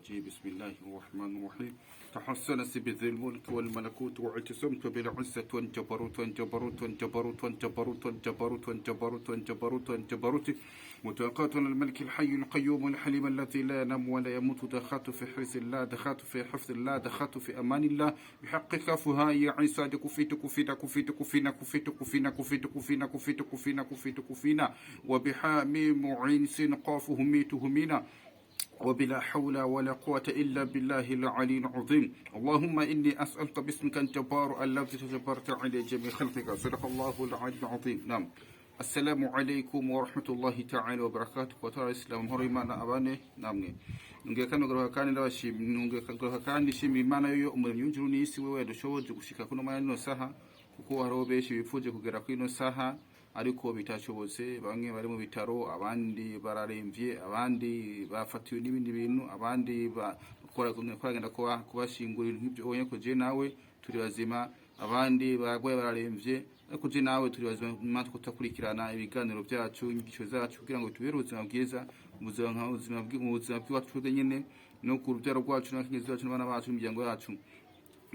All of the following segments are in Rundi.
الرجيم بسم الله الرحمن الرحيم تحسنت بذي الملك والملكوت واعتصمت بالعزة والجبروت والجبروت والجبروت والجبروت والجبروت والجبروت والجبروت والجبروت وتقاتل الملك الحي القيوم الحليم الذي لا ينام ولا يموت دخلت في حرز الله دخلت في حفظ الله دخلت في أمان الله بحق كفها يا عيسى كفيت كفينا كفيت كفينا كفيت كفينا كفيت كفينا كفيت كفينا كفيت كفينا وبحامي معين سين قاف هميت همينا وبلا حول ولا قوة إلا بالله العلي العظيم اللهم إني أسألك باسمك الجبار الذي تجبرت على جميع خلقك صدق الله العلي العظيم نعم السلام عليكم ورحمة الله تعالى وبركاته وترى الإسلام هريمانا أباني نعم ngekano garo kandi ndabashimye ngekano kandi shimira Imana yo umuremyi w'ijuru n'isi wewe dushoboje gushika kuno mano saha kuko haro beshi bipfuje kugera ku ino saha ariko bitashobotse bamwe bari mu bitaro abandi bararemvye abandi bafatiwe n'ibindi bintu abandi bakora kwagenda kubashingurira nk'ibyo onye ko je nawe turi bazima abandi bagwaye bararemvye ariko je nawe turi bazima matwe kutakurikirana ibiganiro byacu inyigisho zacu kugira ngo tubere ubuzima bwiza ubuzima bw'iwacu nyene no ku rubyaro rwacu n'akinyezi zacu n'abana bacu n'imiryango yacu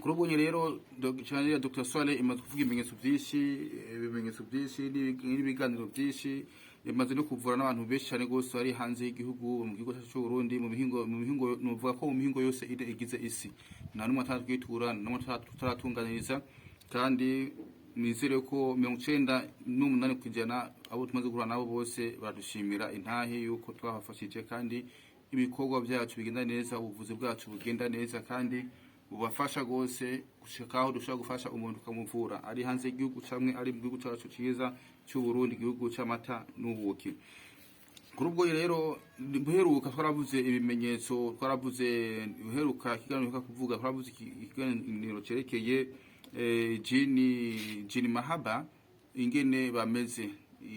kuri ubonye rero cyane Dr. Swale imaze kuvuga ibimenyetso byinshi n'ibiganiro byinshi imaze no kuvura n'abantu benshi cyane gose ari hanze y'igihugu mu gihugu cyacu cy'u Burundi mu mihingo novuga ko mu mihingo yose igize isi nta numwe atatwitura numwe tutaratunganiriza kandi nizere ko 98% abo tumaze guhura nabo bose badushimira intahe yuko twabafashije kandi ibikorwa byacu bigenda neza ubuvuzi bwacu bugenda neza kandi ubafasha gose gushikaho dushaka gufasha umuntu kamuvura ari hanze y'igihugu camwe ari mu gihugu cyacu cyiza cy'u Burundi igihugu cy'amata n'ubuki kuri ubwo rero buheruka twaravuze ibimenyetso twaravuze buheruka kiganiro kuvuga twaravuze ikiganiro cerekeye jini mahaba ingene bameze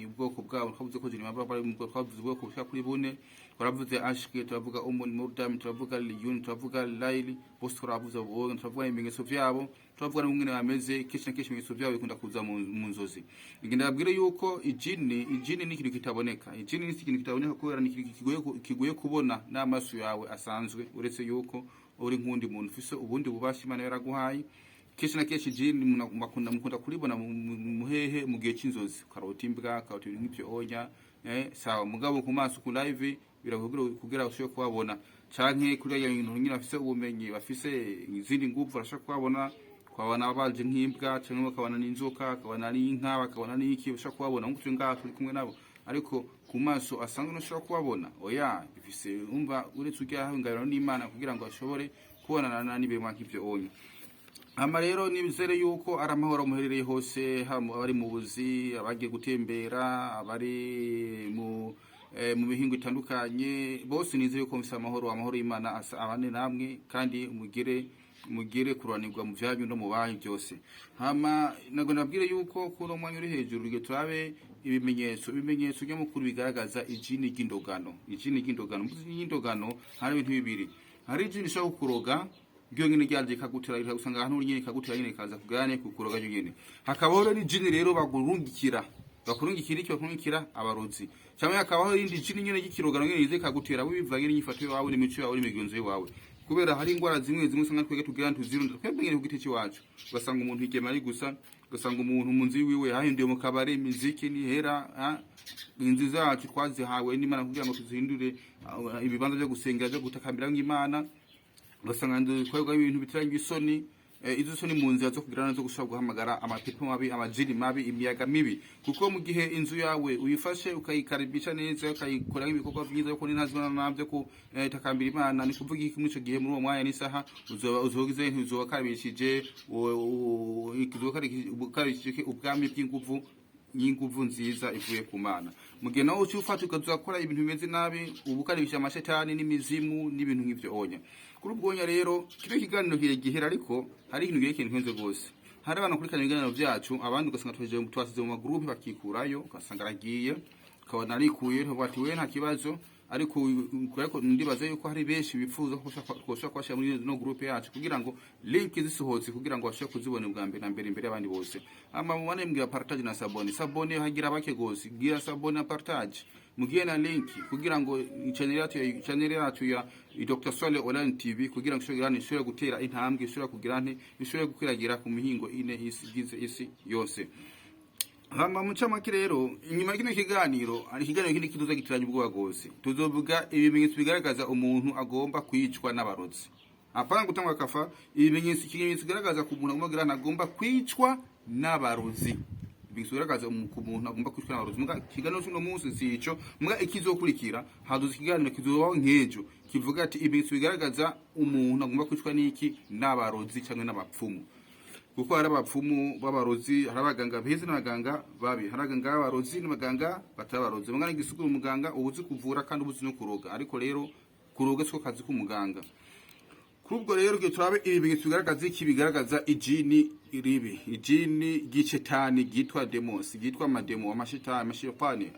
ubwoko bwabo twavuze ko jini mahaba bari mu bwoko twavuze ubwoko bushaka kuri bune twaravuze ashike turavuga umun murdam turavuga liyun turavuga layli bose turavuze ubwo turavuga ibimenyetso byabo turavuga n'ingene bameze kenshi ibimenyetso byabo bikunda kuza mu nzozi ingene babwire yuko ijini ni ikintu kitaboneka ijini ni ikintu kitaboneka kubera ni kigoye kubona n'amaso yawe asanzwe uretse yuko uri nk'undi muntu ufise ubundi bubasha Imana yaraguhaye kenshi jini mukunda kuribona muhehe mu gihe cy'inzozi karoti imbwa karoti nk'ibyo onya sawa mugabo ku maso ku live biravugira ushobora kubabona canke kuri ya bintu nyine bafise ubumenyi bafise izindi nguvu barashaka kubabona abaje nk'imbwa canke bakabana n'inzoka bakabana n'inka bakabana n'iki bashaka kubabona nk'utwe ngaha turi kumwe nabo ariko ku maso asanzwe no shaka kubabona oya bifise umva uretse ujyaho ingabiro n'Imana kugira ngo ashobore kubonana n'ibema nk'ibyo onye ama rero nibizere yuko ari amahoro muherereye hose abari mu buzi abagiye gutembera abari mu mihingo itandukanye bose nizere ko mfise amahoro y'Imana abane namwe kandi mugire kuranirwa mu byanyu no mu banyu byose hama nago nabwire yuko kuno mwanya uri hejuru rige turabe ibimenyetso nyamukuru bigaragaza ijini ry'indogano hari ibintu bibiri hari ijini rishobora kukuroga byo nyine ryaje kagutera gusanga ahantu nyine kagutera nyine kaza kugane kukuroga nyine hakabaho n'ijini rero bakurungikira iki abarozi cyangwa hakabaho indi jini nyine y'ikirogano nyine yize kagutera wibivanye n'inyifato yawe n'imico yawe n'imigenzo yawe kubera hari ingwara zimwe usanga twege tugira ntuzirunda twebwe nyine kugiti cyacu ugasanga umuntu igema ari gusa ugasanga umuntu mu nzi wiwe hahinduye mu kabare imiziki nihera inzi zacu twazihawe n'Imana kugira ngo tuzihindure ibibanza byo gusengera byo gutakambira nk'Imana ugasanga ndikwerwa ibintu bitiranye isoni izo soni mu nzira zo kugirana zo gushaka guhamagara amapipo mabi amajini mabi imiyaga mibi kuko mu gihe inzu yawe uyifashe ukayikaribisha neza ukayikora ibikorwa byiza yuko ntazibana nabyo ko takambira Imana ni kuvuga iki muri cyo gihe muri uwo mwanya n'isaha uzogize uzokaribishije ukarishije ubwami bw'inguvu nziza ivuye ku Mana mugihe nawo cyufata ukazakora ibintu bimeze nabi ubukaribisha amashetani n'imizimu n'ibintu nk'ivyo onya kuri ubwonya rero kire kiganiro gihera ariko hari ikintu gihe nkenze gose hari abantu kuri ibiganiro byacu abandi ugasanga twasize mu magroupe bakikurayo ugasanga aragiye ukabona arikuye bati we nta kibazo ariko ndibaza yuko hari benshi bifuza ko kwashira muri no groupe yacu kugira ngo link zisohotse kugira ngo bashobore kuzibona ubwa mbere na mbere imbere y'abandi bose. Mubane mbwira partage na sabone hagira bake gose, gira sabone na partage mugiye na link kugira ngo channel yacu ya Dr. Swale Online TV kugira ngo ishobore gutera intambwe, ishobore kugira nte, ishobore gukwiragira ku mihingo ine isi yose. Mucamake rero inyuma y'ikino kiganiro ari ikiganiro kindi kiduza gitiranye ubwoba gose, tuzovuga ibimenyetso bigaragaza umuntu agomba kwicwa n'abarozi. Apana gutangwa kafa, ikimenyetso bigaragaza ku muntu agomba kwicwa n'abarozi. Bigaragaza ku muntu agomba kwicwa n'abarozi. Muga kiganiro cy'uno munsi sico, muga ikizokurikira haduza ikiganiro kizobaho nkejo kivuga ati ibimenyetso bigaragaza umuntu agomba kwicwa n'iki n'abarozi cyangwa n'abapfumu. Kuko hari abapfumu b'abarozi, hari abaganga beza n'abaganga babi, hari abaganga b'abarozi n'abaganga batabarozi. Muganga igisukuru umuganga ubuzi kuvura kandi ubuzi no kuroga, ariko rero kuroga siko kazi k'umuganga. Kubwo rero gihe turabe ibimenyetso bigaragaza iki, bigaragaza ijini ribi, ijini gicetani gitwa demos, gitwa amademo, amashitani,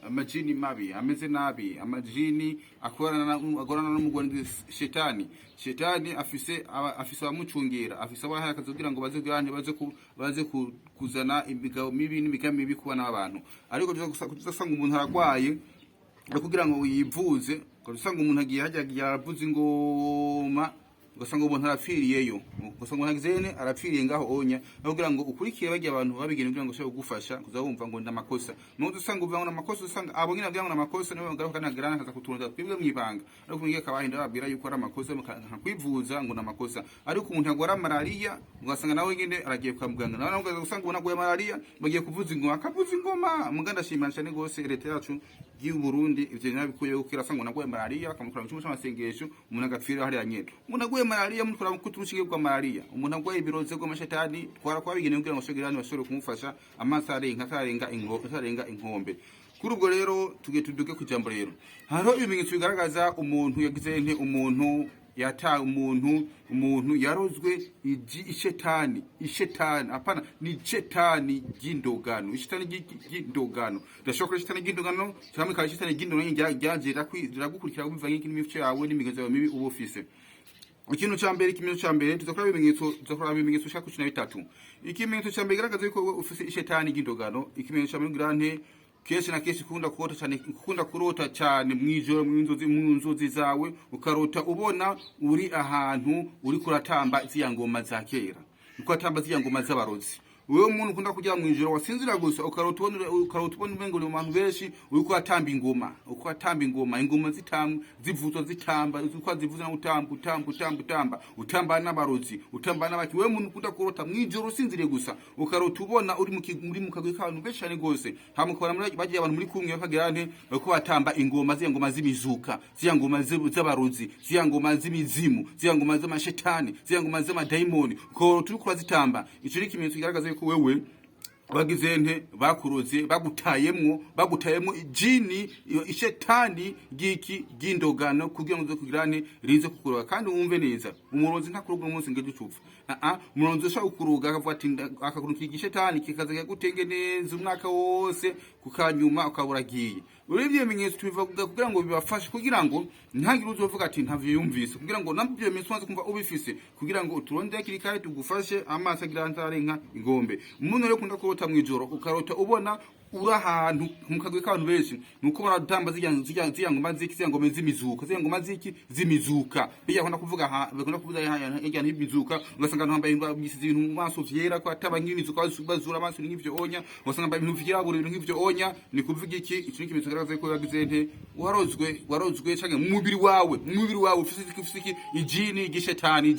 amajini mabi, ameze nabi, amajini akorana n'umugore shetani. Shetani afise abamucungera, afise abahaye akazogira ngo baze kuzana imigabo mibi n'imigambi mibi kubana abantu. Ariko tuzasanga umuntu aragwaye kugira ngo yivuze, tuzasanga umuntu agiye hajya yavuze ingoma, ugasanga umuntu arapfiriyeyo, ugasanga ntagizene arapfiriye ngaho onya, kugira ngo ukurikiye bagiye abantu babigene kugira ngo ushobore kugufasha kuzabumva ngo ndamakosa. N'undi usanga uvuga ngo namakosa, usanga abo nyine bagira ngo namakosa niwe ngaruka nagarana kaza kuturunda twibwe mwibanga, ariko ngiye kabahinda babwira yuko ari amakosa nkakwivuza ngo namakosa. Ariko umuntu agwara malaria ugasanga nawe nyine aragiye kwa muganga, nawe ugaza usanga ubona agwaye malaria bagiye kuvuza ingoma, akavuza ingoma. Muganda shimana cyane gose leta yacu y'u Burundi ivyo nabikuye ukira sanga unagwaye malaria akamukora mu cyuma cy'amasengesho, umuntu agapfira hari yanyene. Umuntu agwaye malaria mukora kuturushiye kwa malaria, umuntu agwaye ibiroze kwa mashetani twara kwa bigene kugira ngo shogirani bashobore kumufasha amaso arenga inkombe. Kuri ubwo rero tugiye tuduke ku jambo rero, haro ibimenyetso bigaragaza umuntu yagize nte, umuntu yata umuntu yarozwe ishetani apana ni shetani gindogano, ishetani gindogano ndashobora ishetani gindogano cyangwa ka ishetani gindogano ryagera kwiragukurikira bivanye n'imico yawe n'imigenzo yawe mibi uba ufise. Ikintu cya mbere tuzakora ibimenyetso shaka 13. Ikimenyetso cya mbere garagaza yuko ufise ishetani gindogano, ikimenyetso cya mbere grante kenshi na kenshi kukunda kurota cyane mwijoro mu nzozi zawe, ukarota ubona uri ahantu uri kuratamba ziyangoma za kera, ukatamba ziyangoma z'abarozi. Wewe umuntu ukunda kujya mu ijoro wasinzira gusa ukarota ubona umengo ni abantu benshi uri kuratamba ingoma zivuzwa zitamba uko zivuza na utamba n'abarozi, utamba n'abaki. Wewe umuntu ukunda kurota mu ijoro usinziriye gusa ukarota ubona uri mu kagwe k'abantu benshi cyane gose, hamukora muri bagiye abantu muri kumwe bakagira nte bako batamba ingoma z'imizuka, ziyangoma z'abarozi, ziyangoma z'imizimu, ziyangoma z'amashetani, ziyangoma z'amadaimoni, ko turi kurazitamba. Ico ni kimenyetso kigaragaza ko wewe bagize nte bakuroze bagutayemwo jini ishetani gindogano kugira ngo zokugirane rize kukuroga. Kandi wumve neza umurozi ntakuroga umunsi ngeje ucupfa, umurozi ushaka kukuroga akavuga ati akakurukira ishetani kikaza gutenge neza umwaka wose kukanyuma ukaburagiye. Urivye bimenyetso tubivuga kugira ngo bibafashe kugira ngo ntangire uzovuga ati ntavyo yumvise, kugira ngo nabyo bimenyetso waza kumva ubifise kugira ngo turonde kirikare tugufashe amaso agira nzarenka ingombe. Umuntu rero kunda kurota mwijoro ukarota ubona uri ahantu mu kagwe k'abantu benshi, nuko baratamba ziyangoma z'ingoma z'imizuka bijya kunda kuvuga ijya n'imizuka, ugasanga ntambaye ibintu mu maso vyera ko ataba nk'imizuka bazura amaso n'ivyo onya, ugasanga ntambaye ibintu vyirabura ibintu nk'ivyo onya. Ni kuvuga iki ico kimenyetso kigaragaza ko yagize nte warozwe canke mu mubiri wawe ufise iki ijini gishetani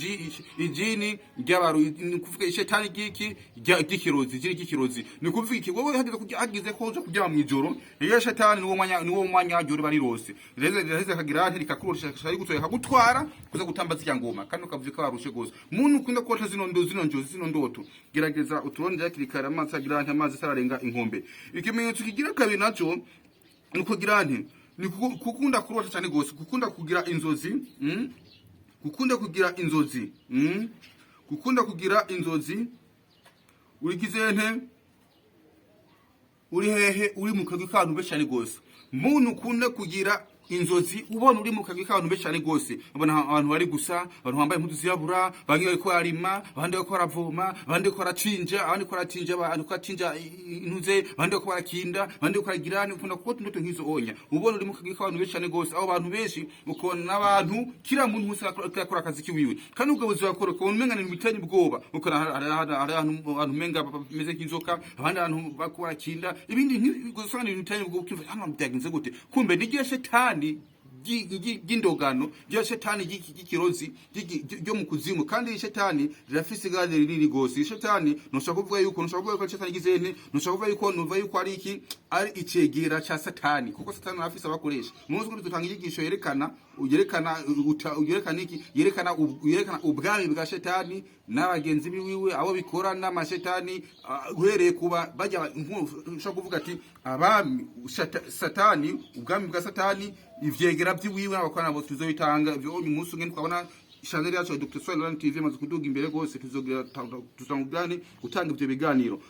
ijini ry'abaru, ni kuvuga ishetani gikirozi. Ni kuvuga iki wowe hageze ko uza kujya mu ijoro iyo shetani niwo mwanya ajuri bari rose reze kagira rikakurusha shari gutoye kagutwara kuza gutamba z'yangoma, kandi ukavuka barushe gose. Muntu ukunda kota zino ndoto gerageza uturonde yakirikara amazi agira amazi sararenga inkombe. Ikimenyetso kigira kabiri naco nuko girante ni kukunda kurota cyane gose, kukunda kugira inzozi kukunda kugira inzozi urigize nte uri hehe uri mu kagwe kantu be cyane gose. Muntu ukunda kugira inzozi ubona uri mu kagwi k'abantu benshi cyane gose ubona abantu bari gusa abantu bambaye impuzu zirabura bamwe bariko barima abandi bariko baravoma abandi bariko baracinja abandi bariko baracinja abantu kwacinja intuze abandi bariko barakinda abandi bariko baragirana ukunda ko ndoto nkizo onya ubona uri mu kagwi k'abantu benshi cyane gose abo bantu benshi ukona n'abantu kira muntu wese akora akazi kiwiwe kandi ubwo buzima bakora ko umenga ni bitanye ubwoba ukona hari abantu menga bameze nk'inzoka abandi abantu bariko barakinda ibindi gusana ibintu bitanye ubwoba kimva hano byagenze gute kumbe nigiye shetani gindogano rya shetani gikirozi ryo mu kuzimu kandi shetani rafise gade riri gose shetani noshaka kuvuga yuko shetani gizene noshaka kuvuga yuko nuva yuko ari iki ari icegera cha satani kuko satani rafise abakoresha muzi ko dutanga igigisho yerekana iki yerekana ubwami bwa shetani n'abagenzi biwiwe abo bikora n'amashetani uhereye kuba bajya nshaka kuvuga ati abami satani ubwami bwa satani ivyegera by'iwiwe n'abakwana bo tuzobitanga byo umunsi umwe twabona Chanel yacu Dr. Soil TV maze kuduga imbere gose tuzogira gutanga ivyo biganiro